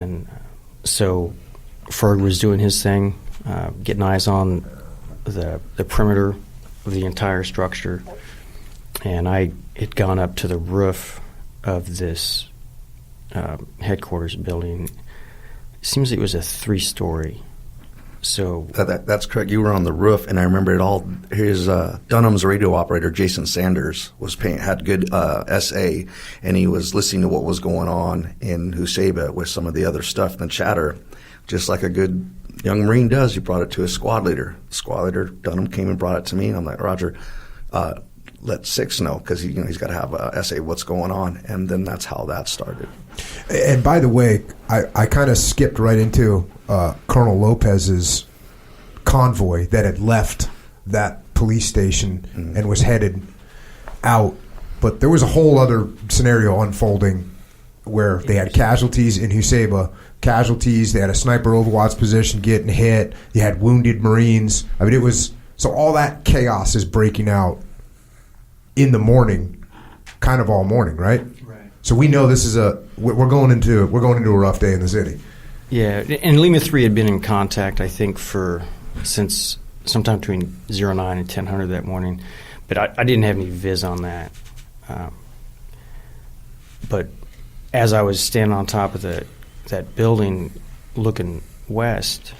And so Ferg was doing his thing, getting eyes on the perimeter of the entire structure. And I had gone up to the roof of this headquarters building. It seems it was a 3-story. So that's correct. You were on the roof, and I remember it all. His Dunham's radio operator, Jason Sanders, had good SA, and he was listening to what was going on in Huseba with some of the other stuff and the chatter, just like a good young Marine does. He brought it to his squad leader. The squad leader, Dunham, came and brought it to me, and I'm like, Roger, let 6 know, because he's got to have a SA what's going on, and then that's how that started. And by the way, I kind of skipped right into Colonel Lopez's convoy that had left that police station and was headed out. But there was a whole other scenario unfolding where they had casualties in Huseba, they had a sniper Overwatch position getting hit, you had wounded Marines. I mean, it was, so all that chaos is breaking out in the morning, kind of all morning, right? Right. So we know this is we're going into a rough day in the city. Yeah, and Lima 3 had been in contact, I think, since sometime between 09 and 1000 that morning, but I didn't have any viz on that. But as I was standing on top of that building, looking west,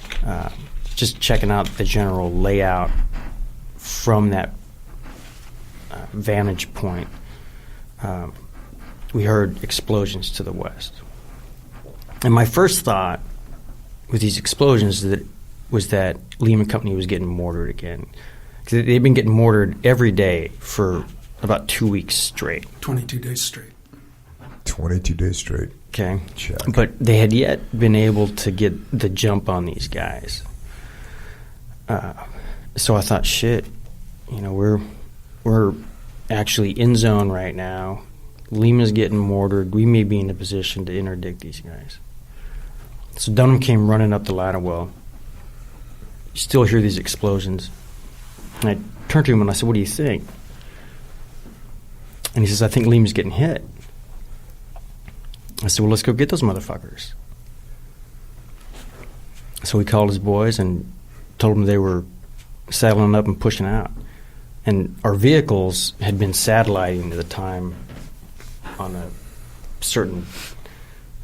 just checking out the general layout from that vantage point, we heard explosions to the west. And my first thought with these explosions was that Lehman Company was getting mortared again. Because they've been getting mortared every day for about 2 weeks straight. 22 days straight. 22 days straight. Okay. Check. But they had yet been able to get the jump on these guys. So I thought, shit, we're actually in zone right now. Lima's getting mortared. We may be in a position to interdict these guys. So Dunham came running up the ladder well. You still hear these explosions. And I turned to him and I said, what do you think? And he says, I think Lima's getting hit. I said, well, let's go get those motherfuckers. So we called his boys and told them they were saddling up and pushing out. And our vehicles had been satelliting at the time on a certain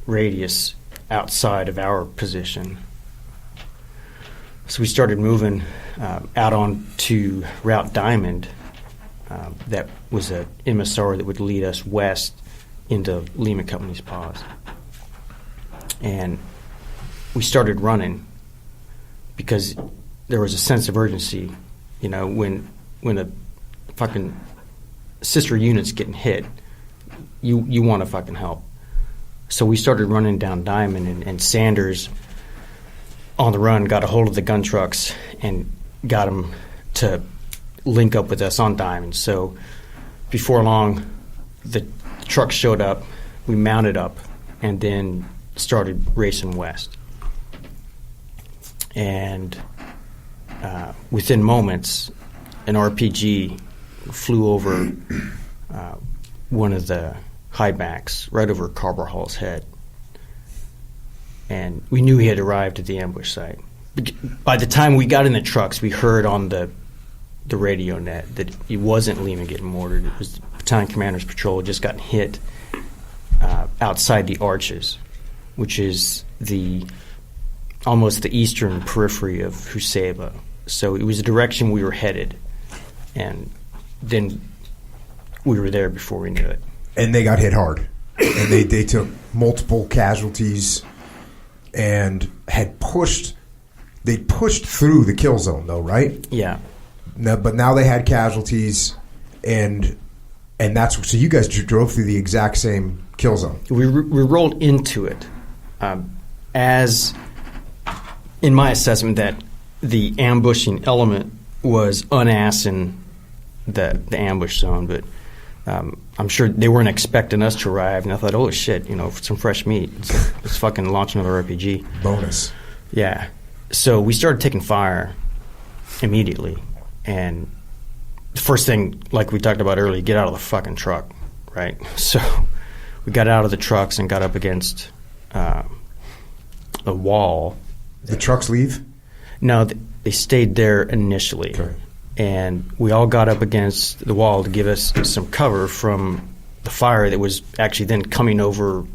radius outside of our position. So we started moving out onto Route Diamond. That was an MSR that would lead us west into Lima Company's paws. And we started running because there was a sense of urgency. When a fucking sister unit's getting hit, you want to fucking help. So we started running down Diamond, and Sanders, on the run, got a hold of the gun trucks and got them to link up with us on Diamond. So before long, the truck showed up, we mounted up, and then started racing west. And within moments, an RPG flew over one of the high backs, right over Carver Hall's head. And we knew he had arrived at the ambush site. By the time we got in the trucks, we heard on the radio net that it wasn't Lima getting mortared. It was the battalion commander's patrol just got hit outside the Arches, which is almost the eastern periphery of Huseba. So it was the direction we were headed. And then we were there before we knew it. And they got hit hard. And they took multiple casualties and they pushed through the kill zone, though, right? Yeah. But now they had casualties, and that's so you guys drove through the exact same kill zone. We rolled into it as, in my assessment, that the ambushing element was unassing the ambush zone, but I'm sure they weren't expecting us to arrive, and I thought, oh shit, some fresh meat. Let's fucking launch another RPG. Bonus. Yeah. So we started taking fire immediately, and the first thing, like we talked about earlier, get out of the fucking truck, right? So we got out of the trucks and got up against a wall. The trucks leave? No, they stayed there initially. Okay. And we all got up against the wall to give us some cover from the fire that was actually then coming over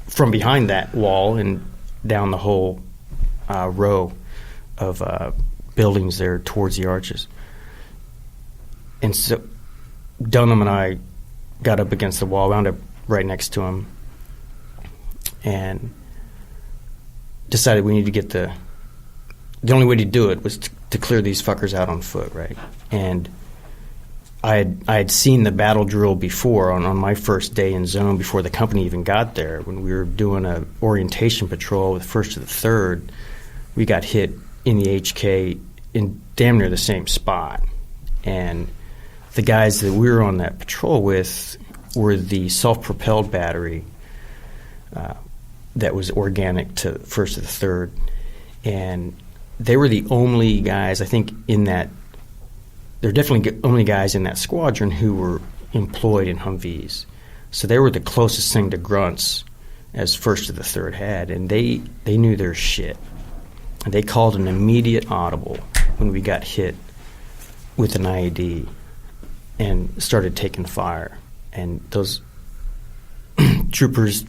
from behind that wall and down the whole row of buildings there towards the arches. And so Dunham and I got up against the wall, wound up right next to him, and decided we need to get the only way to do it was to clear these fuckers out on foot, right? And I had seen the battle drill before on my first day in zone before the company even got there. When we were doing a orientation patrol with 1st to the 3rd, we got hit in the HK in damn near the same spot. And the guys that we were on that patrol with were the self-propelled battery that was organic to 1st to the 3rd. And they were the only guys, I think, in that. They're definitely only guys in that squadron who were employed in Humvees. So they were the closest thing to grunts as 1st to the 3rd had, and they knew their shit. And they called an immediate audible when we got hit with an IED and started taking fire. And those troopers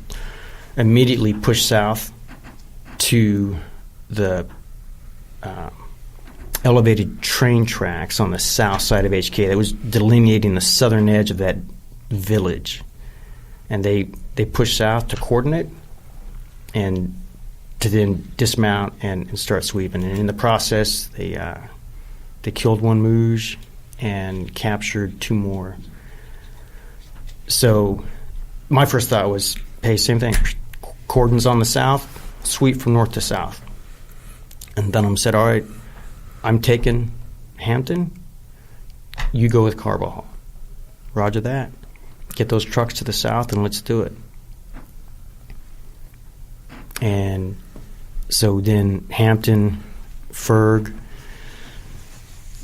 immediately pushed south to the elevated train tracks on the south side of HK that was delineating the southern edge of that village. And they pushed south to coordinate and to then dismount and start sweeping. And in the process, they killed one Mooj and captured 2 more. So my first thought was, hey, same thing. Cordons on the south, sweep from north to south. And Dunham said, all right, I'm taking Hampton. You go with Carbajal. Roger that. Get those trucks to the south and let's do it. And so then Hampton, Ferg,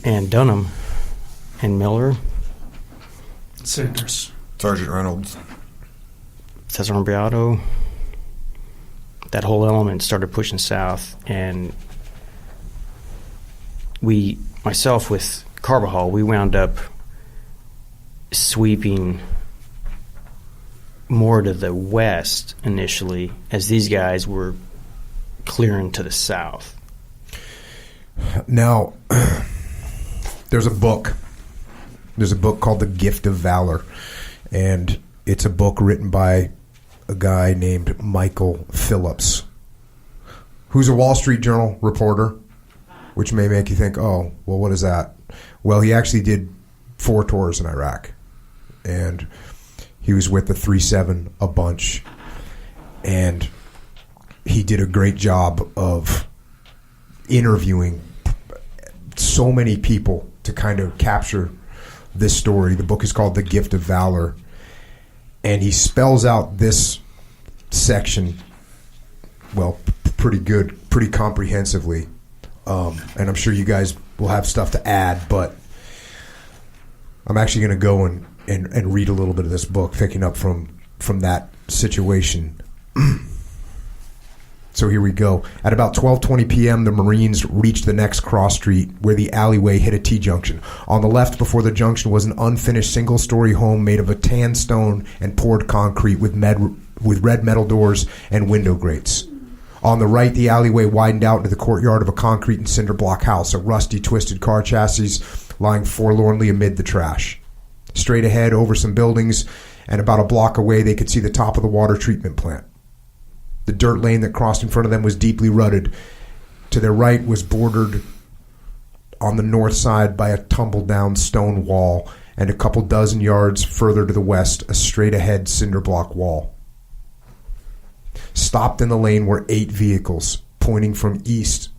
and Dunham, and Miller. Sanders. Sergeant Reynolds. Cesar Umbriato. That whole element started pushing south, and myself with Carbajal, we wound up sweeping more to the west initially as these guys were clearing to the south. Now, there's a book. There's a book called The Gift of Valor, and it's a book written by a guy named Michael Phillips, who's a Wall Street Journal reporter, which may make you think, oh, well, what is that? Well, he actually did 4 tours in Iraq, and he was with the 3-7 a bunch, and he did a great job of interviewing so many people to kind of capture this story. The book is called The Gift of Valor, and he spells out this section, well, pretty good, pretty comprehensively. And I'm sure you guys will have stuff to add, but I'm actually going to go and read a little bit of this book, picking up from that situation. So here we go. At about 12:20 p.m., the Marines reached the next cross street where the alleyway hit a T-junction. On the left before the junction was an unfinished single-story home made of a tan stone and poured concrete with red metal doors and window grates. On the right, the alleyway widened out into the courtyard of a concrete and cinder block house, a rusty, twisted car chassis lying forlornly amid the trash. Straight ahead, over some buildings, and about a block away, they could see the top of the water treatment plant. The dirt lane that crossed in front of them was deeply rutted. To their right was bordered on the north side by a tumble-down stone wall, and a couple dozen yards further to the west, a straight-ahead cinder block wall. Stopped in the lane were 8 vehicles, pointing east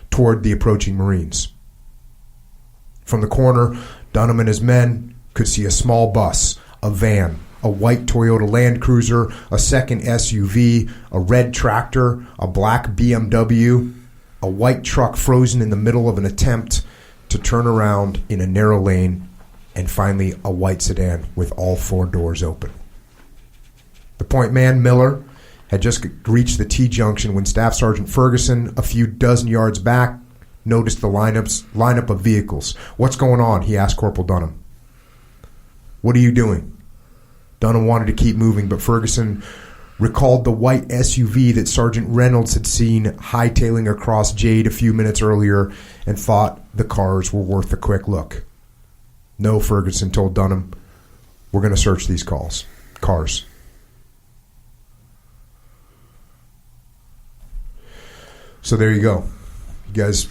toward the approaching Marines. From the corner, Dunham and his men could see a small bus, a van, a white Toyota Land Cruiser, a second SUV, a red tractor, a black BMW, a white truck frozen in the middle of an attempt to turn around in a narrow lane, and finally a white sedan with all 4 doors open. The point man, Miller, had just reached the T-junction when Staff Sergeant Ferguson, a few dozen yards back, noticed the lineup of vehicles. "What's going on?" he asked Corporal Dunham. "What are you doing?" Dunham wanted to keep moving, but Ferguson recalled the white SUV that Sergeant Reynolds had seen hightailing across Jade a few minutes earlier and thought the cars were worth a quick look. "No," Ferguson told Dunham. "We're going to search these cars." So there you go. You guys,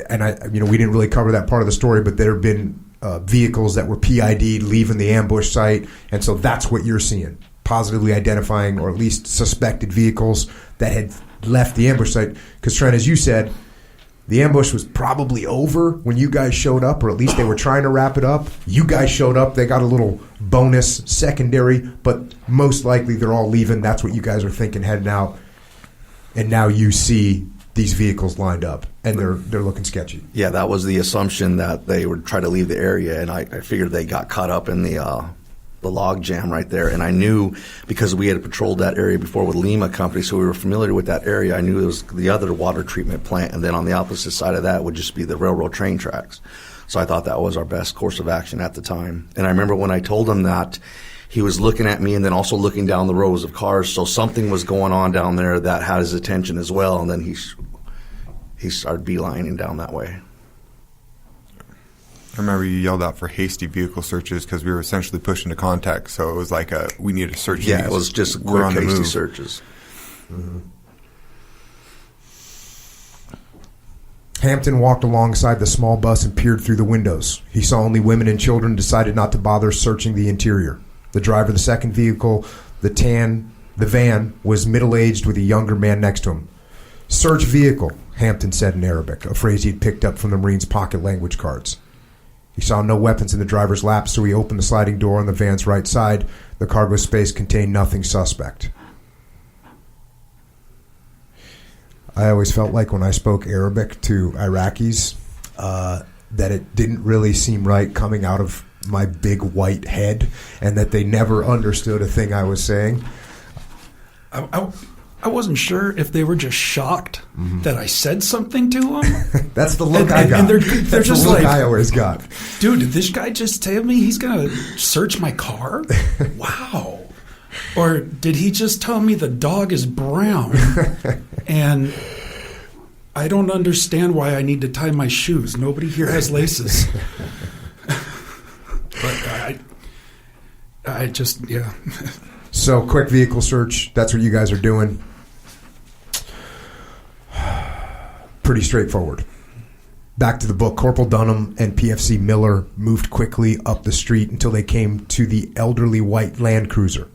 and we didn't really cover that part of the story, but there have been vehicles that were PID'd leaving the ambush site, and so that's what you're seeing. Positively identifying, or at least suspected vehicles that had left the ambush site. Because, Trent, as you said, the ambush was probably over when you guys showed up, or at least they were trying to wrap it up. You guys showed up. They got a little bonus secondary, but most likely they're all leaving. That's what you guys are thinking heading out. And now you see these vehicles lined up, and they're looking sketchy. Yeah, that was the assumption, that they would try to leave the area, and I figured they got caught up in the log jam right there. And I knew, because we had patrolled that area before with Lima Company, so we were familiar with that area. I knew it was the other water treatment plant, and then on the opposite side of that would just be the railroad train tracks. So I thought that was our best course of action at the time. And I remember when I told him that, he was looking at me and then also looking down the rows of cars. So something was going on down there that had his attention as well. And then he started beelining down that way. I remember you yelled out for hasty vehicle searches because we were essentially pushing to contact. So it was like we need to search. Yeah, it was just quick, hasty searches. Mm-hmm. Hampton walked alongside the small bus and peered through the windows. He saw only women and children, decided not to bother searching the interior. The driver of the second vehicle, the van, was middle-aged with a younger man next to him. "Search vehicle," Hampton said in Arabic, a phrase he'd picked up from the Marines' pocket language cards. He saw no weapons in the driver's lap, so he opened the sliding door on the van's right side. The cargo space contained nothing suspect. I always felt like when I spoke Arabic to Iraqis that it didn't really seem right coming out of my big white head, and that they never understood a thing I was saying. I wasn't sure if they were just shocked that I said something to them. That's the look I got. And they're just the look like, I always got. "Dude, did this guy just tell me he's going to search my car? Wow." Or did he just tell me the dog is brown and I don't understand why I need to tie my shoes? Nobody here has laces. But I just, yeah. So, quick vehicle search. That's what you guys are doing. Pretty straightforward. Back to the book. Corporal Dunham and PFC Miller moved quickly up the street until they came to the elderly white Land Cruiser,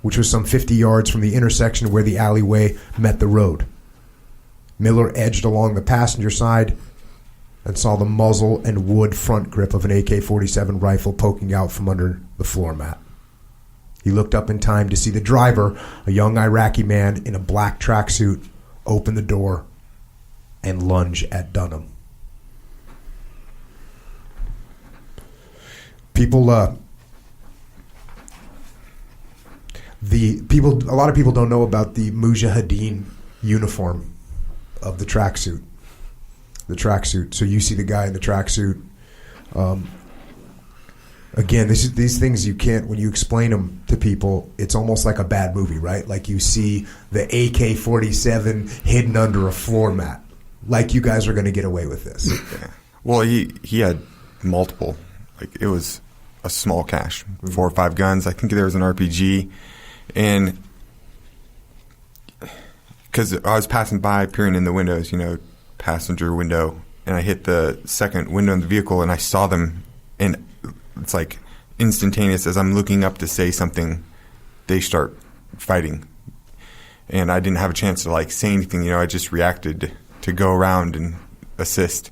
which was some 50 yards from the intersection where the alleyway met the road. Miller edged along the passenger side and saw the muzzle and wood front grip of an AK-47 rifle poking out from under the floor mat. He looked up in time to see the driver, a young Iraqi man in a black tracksuit, open the door and lunge at Dunham. A lot of people don't know about the Mujahideen uniform of the tracksuit. So you see the guy in the tracksuit. Again, these things you can't, when you explain them to people, it's almost like a bad movie, right? Like you see the AK-47 hidden under a floor mat. Like you guys are going to get away with this. Yeah. Well, he had multiple. Like it was a small cache, 4 or 5 guns. I think there was an RPG. And because I was passing by, peering in the windows, passenger window, and I hit the second window in the vehicle, and I saw them, and it's like instantaneous. As I'm looking up to say something, they start fighting, and I didn't have a chance to say anything. I just reacted to go around and assist.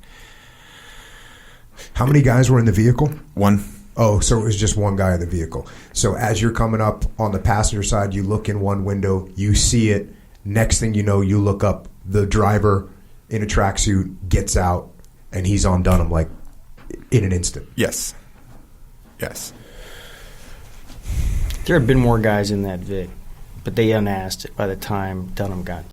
How many guys were in the vehicle? 1. Oh, so it was just one guy in the vehicle. So as you're coming up on the passenger side, you look in one window, you see it. Next thing you know, you look up, the driver in a tracksuit gets out, and he's on Dunham in an instant. Yes. There have been more guys in that Vic. but they unasked by the time Dunham got